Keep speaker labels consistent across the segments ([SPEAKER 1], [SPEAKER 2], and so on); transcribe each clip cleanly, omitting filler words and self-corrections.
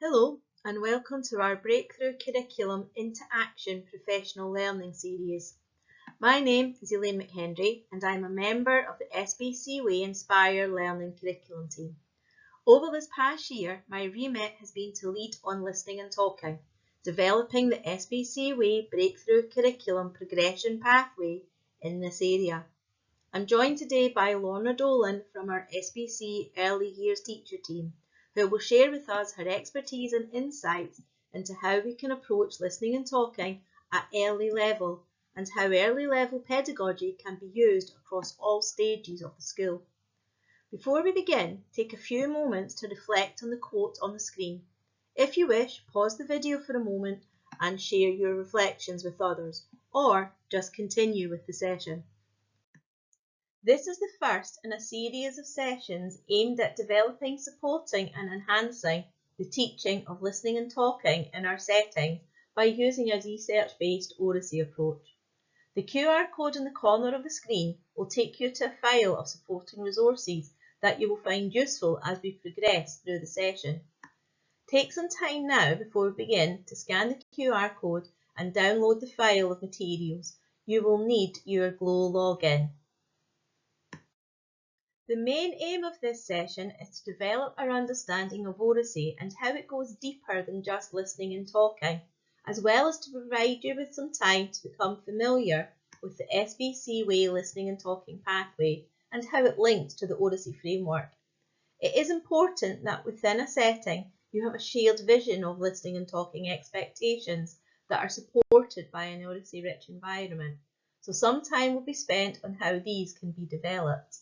[SPEAKER 1] Hello and welcome to our Breakthrough Curriculum into Action Professional Learning series. My name is Elaine McHenry and I'm a member of the SBC Way Inspire Learning Curriculum team. Over this past year, my remit has been to lead on listening and talking, developing the SBC Way Breakthrough Curriculum Progression Pathway in this area. I'm joined today by Lorna Dolan from our SBC Early Years Teacher team, who will share with us her expertise and insights into how we can approach listening and talking at early level and how early level pedagogy can be used across all stages of the school. Before we begin, take a few moments to reflect on the quote on the screen. If you wish, pause the video for a moment and share your reflections with others, or just continue with the session. This is the first in a series of sessions aimed at developing, supporting and enhancing the teaching of listening and talking in our settings by using a research-based Oracy approach. The QR code in the corner of the screen will take you to a file of supporting resources that you will find useful as we progress through the session. Take some time now before we begin to scan the QR code and download the file of materials. You will need your Glow login. The main aim of this session is to develop our understanding of Oracy and how it goes deeper than just listening and talking, as well as to provide you with some time to become familiar with the SBC Way listening and talking pathway and how it links to the Oracy framework. It is important that within a setting you have a shared vision of listening and talking expectations that are supported by an Oracy-rich environment, so some time will be spent on how these can be developed.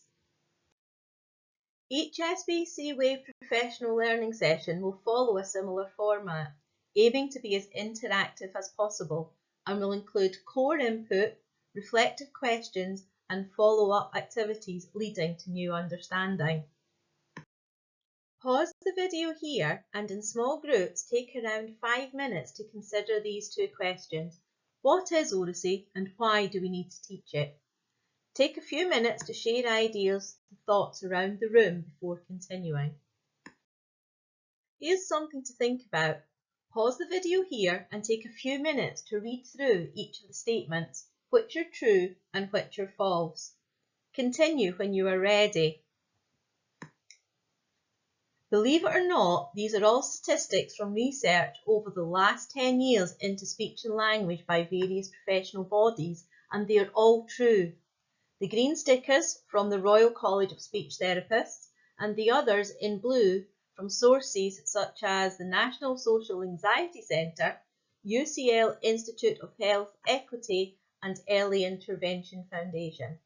[SPEAKER 1] Each SBC Way professional learning session will follow a similar format, aiming to be as interactive as possible, and will include core input, reflective questions, and follow-up activities leading to new understanding. Pause the video here and in small groups take around 5 minutes to consider these two questions. What is Oracy and why do we need to teach it? Take a few minutes to share ideas and thoughts around the room before continuing. Here's something to think about. Pause the video here and take a few minutes to read through each of the statements, which are true and which are false. Continue when you are ready. Believe it or not, these are all statistics from research over the last 10 years into speech and language by various professional bodies, and they are all true. The green stickers from the Royal College of Speech Therapists and the others in blue from sources such as the National Social Anxiety Centre, UCL Institute of Health Equity and Early Intervention Foundation.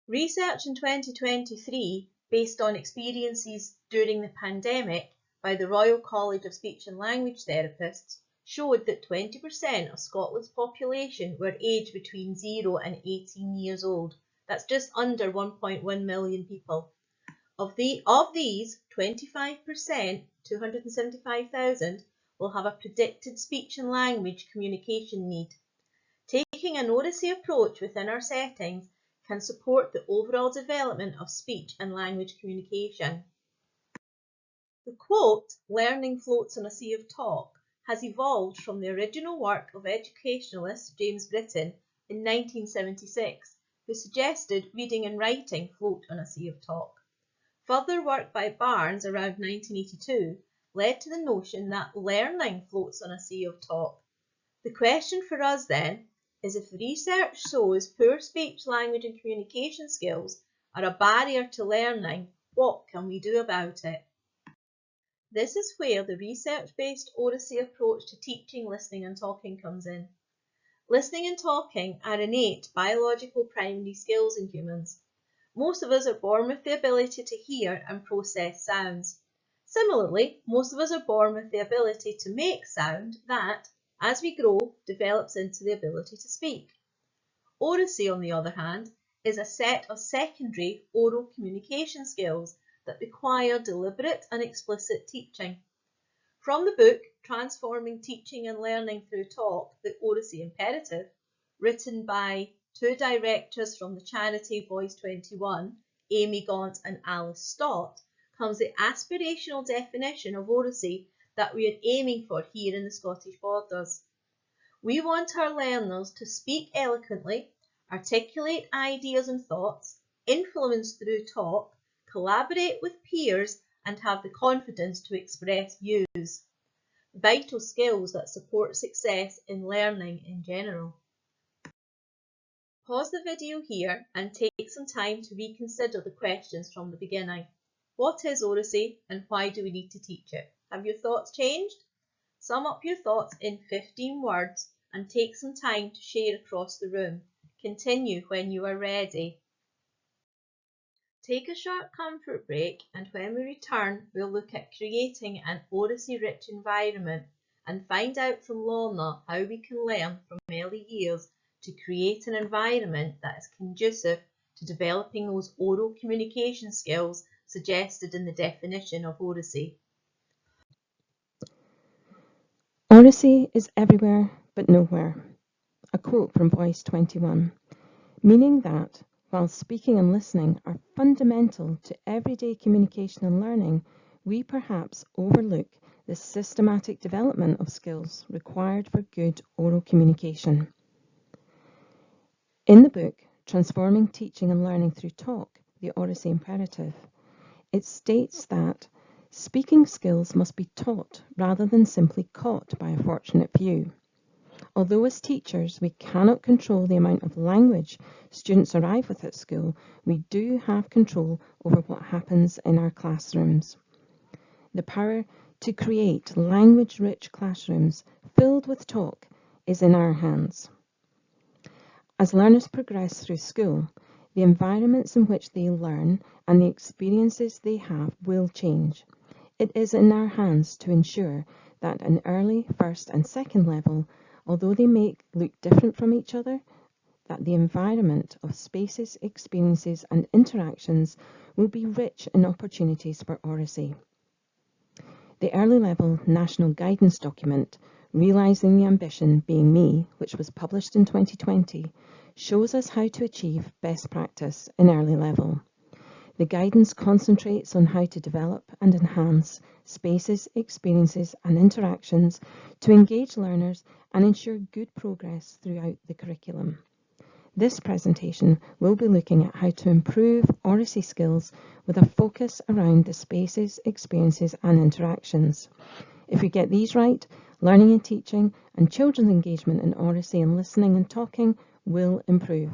[SPEAKER 1] Research in 2023, based on experiences during the pandemic by the Royal College of Speech and Language Therapists, showed that 20% of Scotland's population were aged between 0 and 18 years old. That's just under 1.1 million people. Of these, 25%, 275,000, will have a predicted speech and language communication need. Taking an Oracy approach within our settings can support the overall development of speech and language communication. The quote, "Learning floats on a sea of talk," has evolved from the original work of educationalist James Britton in 1976, who suggested reading and writing float on a sea of talk. Further work by Barnes around 1982 led to the notion that learning floats on a sea of talk. The question for us then is, if research shows poor speech, language and communication skills are a barrier to learning, what can we do about it? This is where the research-based Oracy approach to teaching listening and talking comes in. Listening and talking are innate biological primary skills in humans. Most of us are born with the ability to hear and process sounds. Similarly, most of us are born with the ability to make sound that, as we grow, develops into the ability to speak. Oracy, on the other hand, is a set of secondary oral communication skills that require deliberate and explicit teaching. From the book Transforming Teaching and Learning Through Talk, the Oracy Imperative, written by two directors from the charity Voice 21, Amy Gaunt and Alice Stott, comes the aspirational definition of oracy that we are aiming for here in the Scottish Borders. We want our learners to speak eloquently, articulate ideas and thoughts, influence through talk, collaborate with peers, and have the confidence to express views. Vital skills that support success in learning in general. Pause the video here and take some time to reconsider the questions from the beginning. What is oracy and why do we need to teach it? Have your thoughts changed? Sum up your thoughts in 15 words and take some time to share across the room. Continue when you are ready. Take a short comfort break, and when we return, we'll look at creating an oracy-rich environment and find out from Lorna how we can learn from early years to create an environment that is conducive to developing those oral communication skills suggested in the definition of oracy.
[SPEAKER 2] Oracy is everywhere but nowhere. A quote from Voice 21, meaning that while speaking and listening are fundamental to everyday communication and learning, we perhaps overlook the systematic development of skills required for good oral communication. In the book, Transforming Teaching and Learning Through Talk, the Oracy Imperative, it states that speaking skills must be taught rather than simply caught by a fortunate few. Although as teachers we cannot control the amount of language students arrive with at school, we do have control over what happens in our classrooms. The power to create language-rich classrooms filled with talk is in our hands. As learners progress through school, the environments in which they learn and the experiences they have will change. It is in our hands to ensure that an early, first and second level, although they may look different from each other, that the environment of spaces, experiences and interactions will be rich in opportunities for oracy. The early level national guidance document, Realising the Ambition Being Me, which was published in 2020, shows us how to achieve best practice in early level. The guidance concentrates on how to develop and enhance spaces, experiences and interactions to engage learners and ensure good progress throughout the curriculum. This presentation will be looking at how to improve oracy skills with a focus around the spaces, experiences and interactions. If we get these right, learning and teaching and children's engagement in oracy and listening and talking will improve.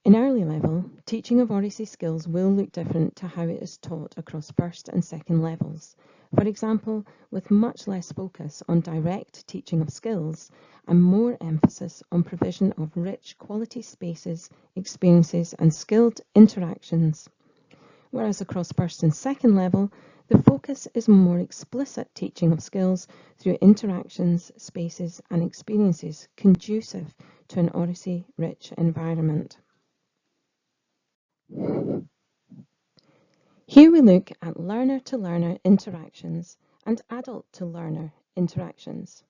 [SPEAKER 2] In early level, teaching of oracy skills will look different to how it is taught across first and second levels. For example, with much less focus on direct teaching of skills and more emphasis on provision of rich quality spaces, experiences and skilled interactions. Whereas across first and second level, the focus is more explicit teaching of skills through interactions, spaces and experiences conducive to an oracy-rich environment. Here we look at learner-to-learner interactions and adult-to-learner interactions.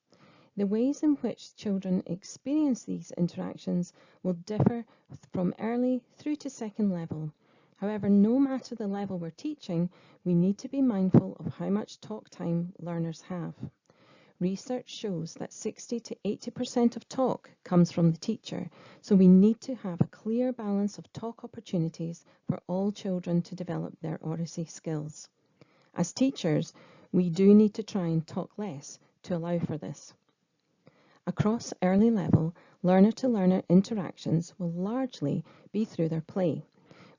[SPEAKER 2] The ways in which children experience these interactions will differ from early through to second level. However, no matter the level we're teaching, we need to be mindful of how much talk time learners have. Research shows that 60 to 80% of talk comes from the teacher, so we need to have a clear balance of talk opportunities for all children to develop their oracy skills. As teachers, we do need to try and talk less to allow for this. Across early level, learner-to-learner interactions will largely be through their play,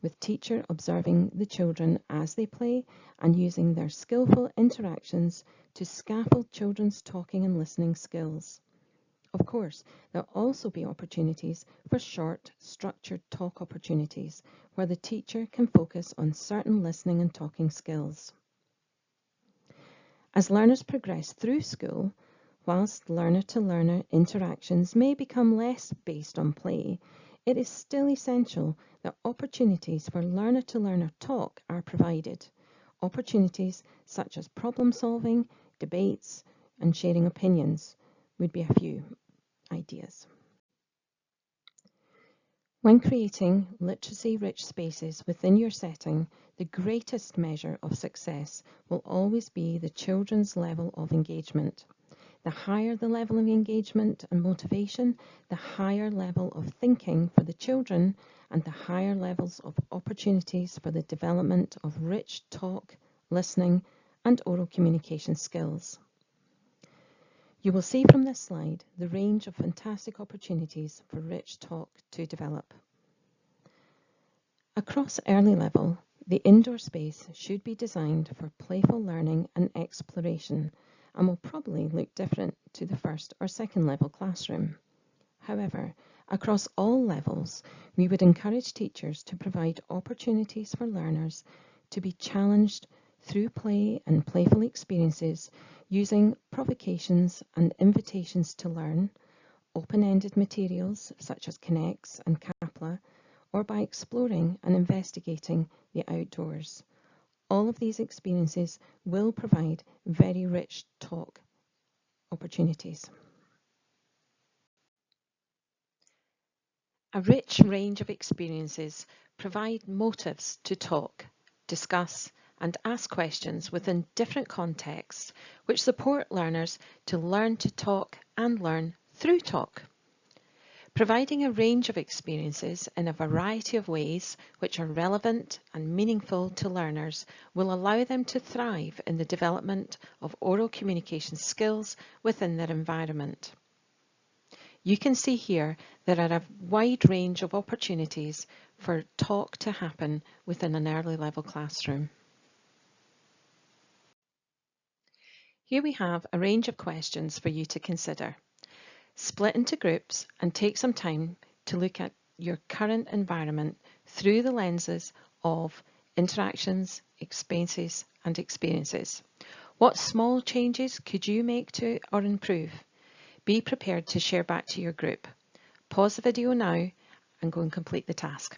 [SPEAKER 2] with teacher observing the children as they play and using their skillful interactions to scaffold children's talking and listening skills. Of course, there'll also be opportunities for short, structured talk opportunities where the teacher can focus on certain listening and talking skills. As learners progress through school, whilst learner-to-learner interactions may become less based on play, it is still essential that opportunities for learner-to-learner talk are provided. Opportunities such as problem solving, debates, and sharing opinions would be a few ideas. When creating literacy-rich spaces within your setting, the greatest measure of success will always be the children's level of engagement. The higher the level of engagement and motivation, the higher level of thinking for the children and the higher levels of opportunities for the development of rich talk, listening, and oral communication skills. You will see from this slide the range of fantastic opportunities for rich talk to develop. Across early level, the indoor space should be designed for playful learning and exploration and will probably look different to the first or second level classroom. However, across all levels, we would encourage teachers to provide opportunities for learners to be challenged through play and playful experiences using provocations and invitations to learn, open-ended materials such as Connects and CAPLA, or by exploring and investigating the outdoors. All of these experiences will provide very rich talk opportunities. A rich range of experiences provide motives to talk, discuss, and ask questions within different contexts, which support learners to learn to talk and learn through talk. Providing a range of experiences in a variety of ways which are relevant and meaningful to learners will allow them to thrive in the development of oral communication skills within their environment. You can see here there are a wide range of opportunities for talk to happen within an early level classroom. Here we have a range of questions for you to consider. Split into groups and take some time to look at your current environment through the lenses of interactions, expenses, and experiences. What small changes could you make to or improve? Be prepared to share back to your group. Pause the video now and go and complete the task.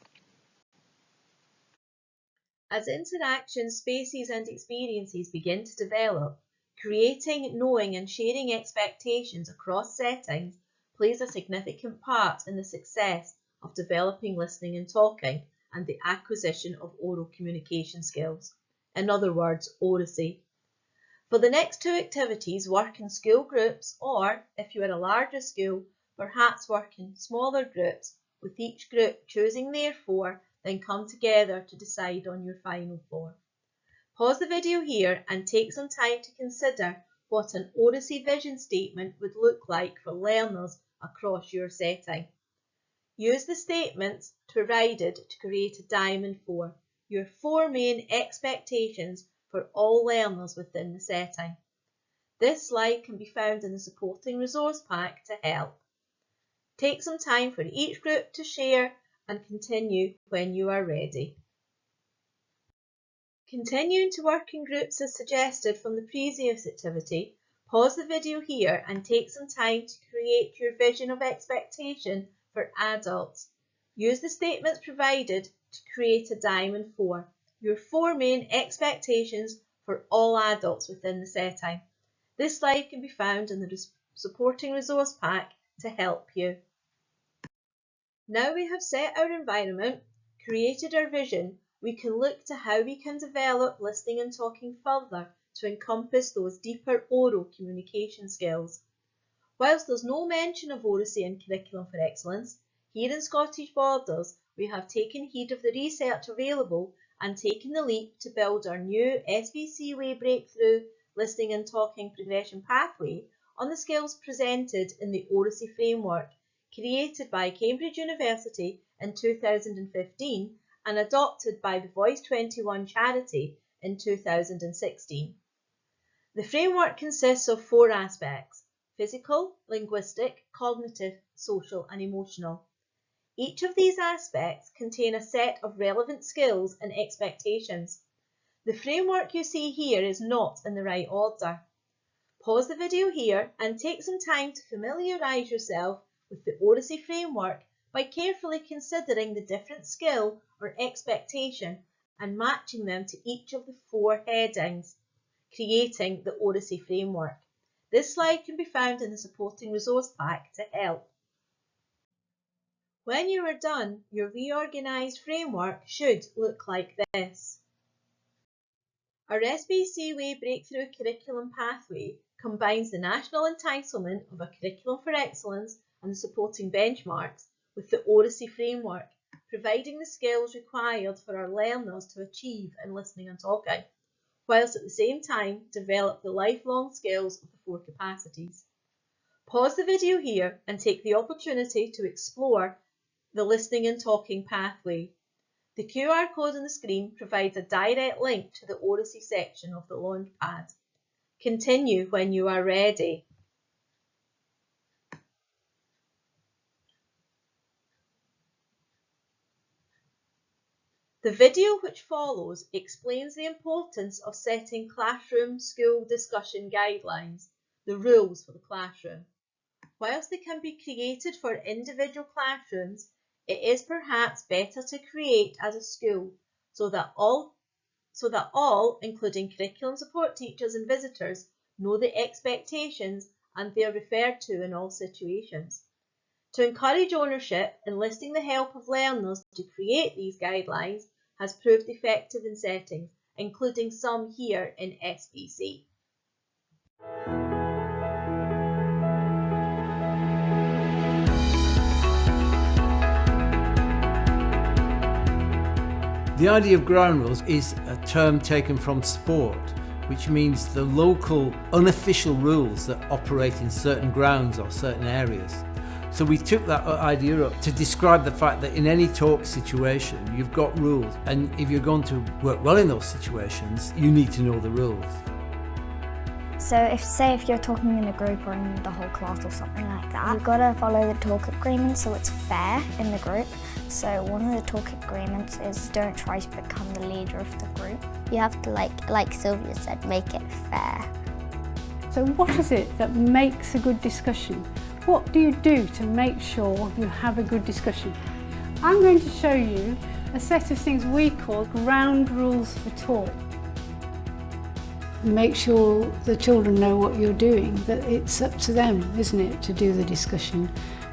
[SPEAKER 1] As interactions, spaces and experiences begin to develop, creating, knowing and sharing expectations across settings plays a significant part in the success of developing listening and talking and the acquisition of oral communication skills. In other words, oracy. For the next two activities, work in school groups or, if you are a larger school, perhaps work in smaller groups, with each group choosing their four, then come together to decide on your final four. Pause the video here and take some time to consider what an Oracy vision statement would look like for learners across your setting. Use the statements provided to create a Diamond 4, your four main expectations for all learners within the setting. This slide can be found in the supporting resource pack to help. Take some time for each group to share and continue when you are ready. Continuing to work in groups as suggested from the previous activity, pause the video here and take some time to create your vision of expectation for adults. Use the statements provided to create a Diamond 4, your four main expectations for all adults within the setting. This slide can be found in the supporting resource pack to help you. Now we have set our environment, created our vision, we can look to how we can develop listening and talking further to encompass those deeper oral communication skills. Whilst there's no mention of oracy in Curriculum for Excellence, here in Scottish Borders we have taken heed of the research available and taken the leap to build our new SVC Way Breakthrough Listening and Talking Progression Pathway on the skills presented in the Oracy Framework, created by Cambridge University in 2015 and adopted by the Voice 21 charity in 2016. The framework consists of four aspects: physical, linguistic, cognitive, social and emotional. Each of these aspects contain a set of relevant skills and expectations. The framework you see here is not in the right order. Pause the video here and take some time to familiarise yourself with the Oracy framework by carefully considering the different skill or expectation and matching them to each of the four headings, creating the Oracy framework. This slide can be found in the supporting resource pack to help. When you are done, your reorganised framework should look like this. Our SBC Way Breakthrough Curriculum Pathway combines the national entitlement of a curriculum for excellence and the supporting benchmarks with the Oracy framework, providing the skills required for our learners to achieve in listening and talking, whilst at the same time develop the lifelong skills of the 4 capacities. Pause the video here and take the opportunity to explore the listening and talking pathway. The QR code on the screen provides a direct link to the Oracy section of the Launchpad. Continue when you are ready. The video which follows explains the importance of setting classroom school discussion guidelines, the rules for the classroom. Whilst they can be created for individual classrooms, it is perhaps better to create as a school so that all, including curriculum support teachers and visitors, know the expectations and they are referred to in all situations. To encourage ownership, enlisting the help of learners to create these guidelines has proved effective in settings, including some here in SBC.
[SPEAKER 3] The idea of ground rules is a term taken from sport, which means the local unofficial rules that operate in certain grounds or certain areas. So we took that idea up to describe the fact that in any talk situation you've got rules, and if you're going to work well in those situations, you need to know the rules.
[SPEAKER 4] So if you're talking in a group or in the whole class or something like that, you've got to follow the talk agreement so it's fair in the group. So one of the talk agreements is don't try to become the leader of the group.
[SPEAKER 5] You have to, like Sylvia said, make it fair.
[SPEAKER 6] So what is it that makes a good discussion? What do you do to make sure you have a good discussion? I'm going to show you a set of things we call ground rules for talk. Make sure the children know what you're doing, that it's up to them, isn't it, to do the discussion.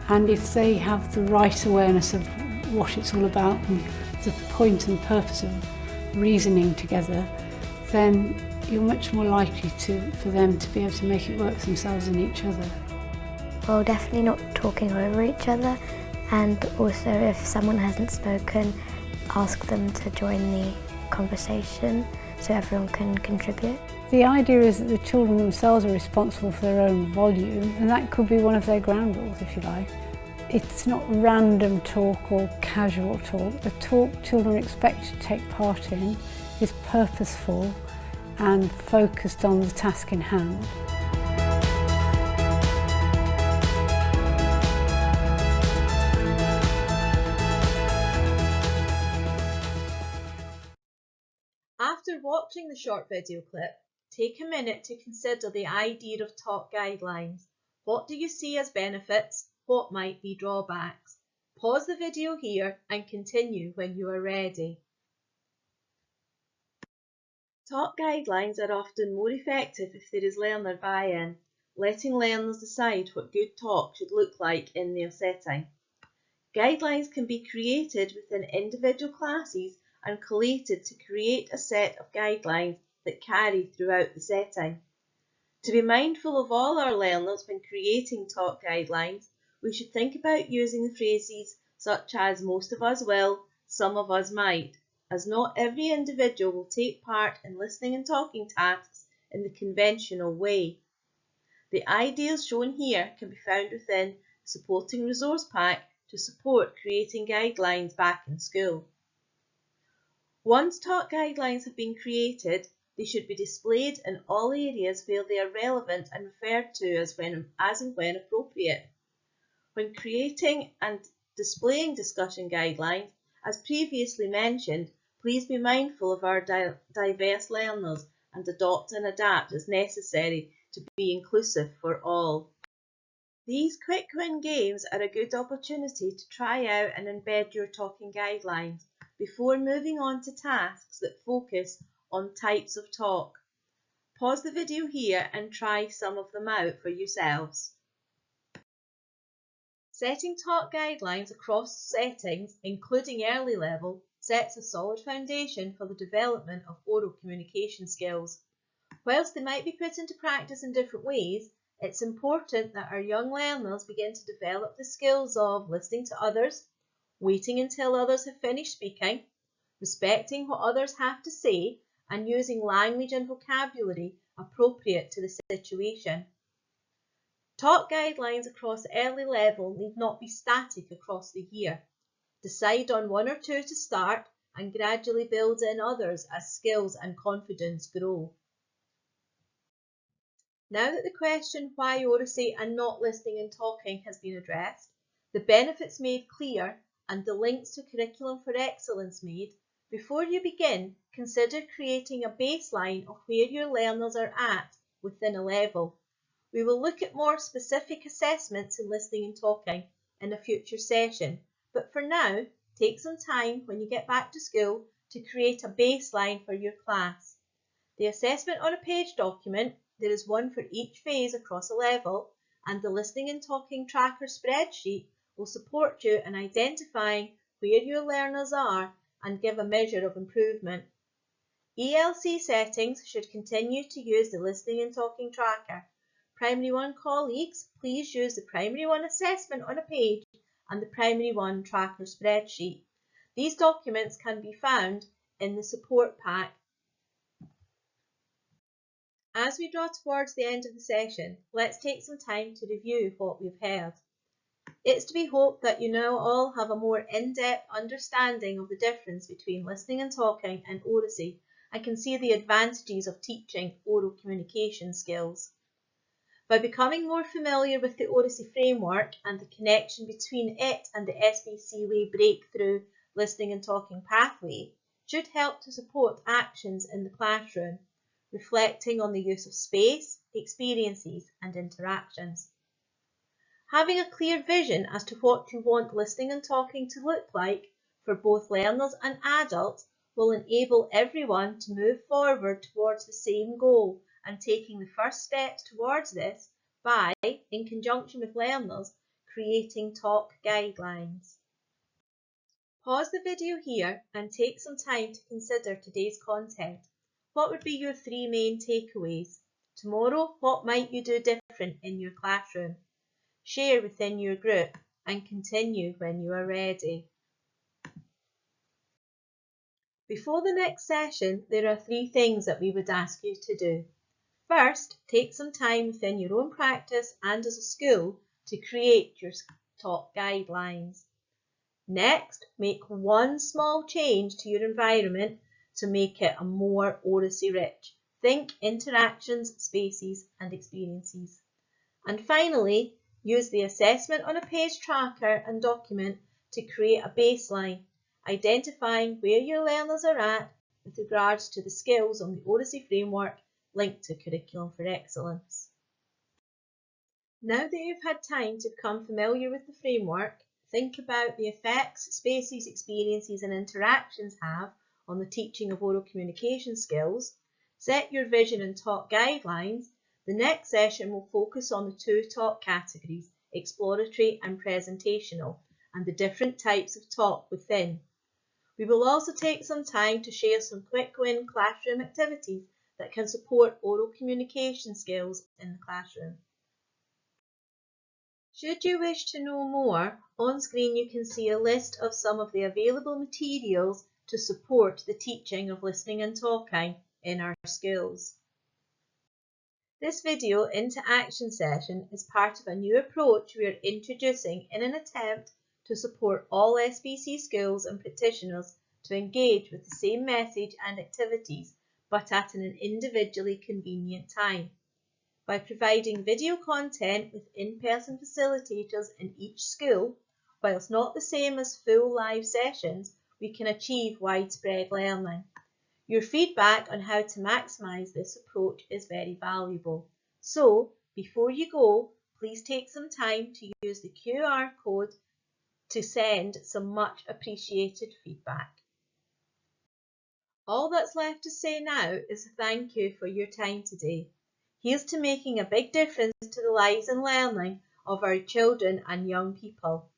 [SPEAKER 6] And if they have the right awareness of what it's all about and the point and purpose of reasoning together, then you're much more likely for them to be able to make it work for themselves and each other.
[SPEAKER 4] Well, definitely not talking over each other, and also if someone hasn't spoken, ask them to join the conversation so everyone can contribute.
[SPEAKER 6] The idea is that the children themselves are responsible for their own volume, and that could be one of their ground rules, if you like. It's not random talk or casual talk. The talk children expect to take part in is purposeful and focused on the task in hand.
[SPEAKER 1] After watching the short video clip, take a minute to consider the idea of talk guidelines. What do you see as benefits? What might be drawbacks? Pause the video here and continue when you are ready. Talk guidelines are often more effective if there is learner buy-in, letting learners decide what good talk should look like in their setting. Guidelines can be created within individual classes and collated to create a set of guidelines that carry throughout the setting. To be mindful of all our learners when creating talk guidelines, we should think about using the phrases such as most of us will, some of us might, as not every individual will take part in listening and talking tasks in the conventional way. The ideas shown here can be found within the supporting resource pack to support creating guidelines back in school. Once talk guidelines have been created, they should be displayed in all areas where they are relevant and referred to as and when appropriate. When creating and displaying discussion guidelines, as previously mentioned, please be mindful of our diverse learners and adopt and adapt as necessary to be inclusive for all. These quick win games are a good opportunity to try out and embed your talking guidelines before moving on to tasks that focus on types of talk. Pause the video here and try some of them out for yourselves. Setting talk guidelines across settings, including early level, sets a solid foundation for the development of oral communication skills. Whilst they might be put into practice in different ways, it's important that our young learners begin to develop the skills of listening to others, waiting until others have finished speaking, respecting what others have to say, and using language and vocabulary appropriate to the situation. Talk guidelines across early level need not be static across the year. Decide on one or two to start and gradually build in others as skills and confidence grow. Now that the question why oracy and not listening and talking has been addressed, the benefits made clear, and the links to Curriculum for Excellence made, before you begin, consider creating a baseline of where your learners are at within a level. We will look at more specific assessments in listening and talking in a future session, but for now, take some time when you get back to school to create a baseline for your class. The assessment on a page document, there is one for each phase across a level, and the listening and talking tracker spreadsheet will support you in identifying where your learners are and give a measure of improvement. ELC settings should continue to use the listening and talking tracker. Primary 1 colleagues, please use the Primary 1 assessment on a page and the Primary 1 tracker spreadsheet. These documents can be found in the support pack. As we draw towards the end of the session, let's take some time to review what we've heard. It's to be hoped that you now all have a more in-depth understanding of the difference between listening and talking and oracy and can see the advantages of teaching oral communication skills. By becoming more familiar with the Oracy framework and the connection between it and the SBC Way breakthrough listening and talking pathway should help to support actions in the classroom, reflecting on the use of space, experiences and interactions. Having a clear vision as to what you want listening and talking to look like for both learners and adults will enable everyone to move forward towards the same goal and taking the first steps towards this by, in conjunction with learners, creating talk guidelines. Pause the video here and take some time to consider today's content. What would be your 3 main takeaways? Tomorrow, what might you do different in your classroom? Share within your group and continue when you are ready. Before the next session, there are 3 things that we would ask you to do. First, take some time within your own practice and as a school to create your talk guidelines. Next, make one small change to your environment to make it a more oracy rich. Think interactions, spaces and experiences. And finally, use the assessment on a page tracker and document to create a baseline, identifying where your learners are at with regards to the skills on the Oracy framework linked to Curriculum for Excellence. Now that you've had time to become familiar with the framework, think about the effects spaces, experiences and interactions have on the teaching of oral communication skills, set your vision and talk guidelines. The next session will focus on the 2 talk categories, exploratory and presentational, and the different types of talk within. We will also take some time to share some quick win classroom activities that can support oral communication skills in the classroom. Should you wish to know more, on screen you can see a list of some of the available materials to support the teaching of listening and talking in our schools. This video into action session is part of a new approach we are introducing in an attempt to support all SBC schools and practitioners to engage with the same message and activities, but at an individually convenient time. By providing video content with in-person facilitators in each school, whilst not the same as full live sessions, we can achieve widespread learning. Your feedback on how to maximise this approach is very valuable. So, before you go, please take some time to use the QR code to send some much appreciated feedback. All that's left to say now is thank you for your time today. Here's to making a big difference to the lives and learning of our children and young people.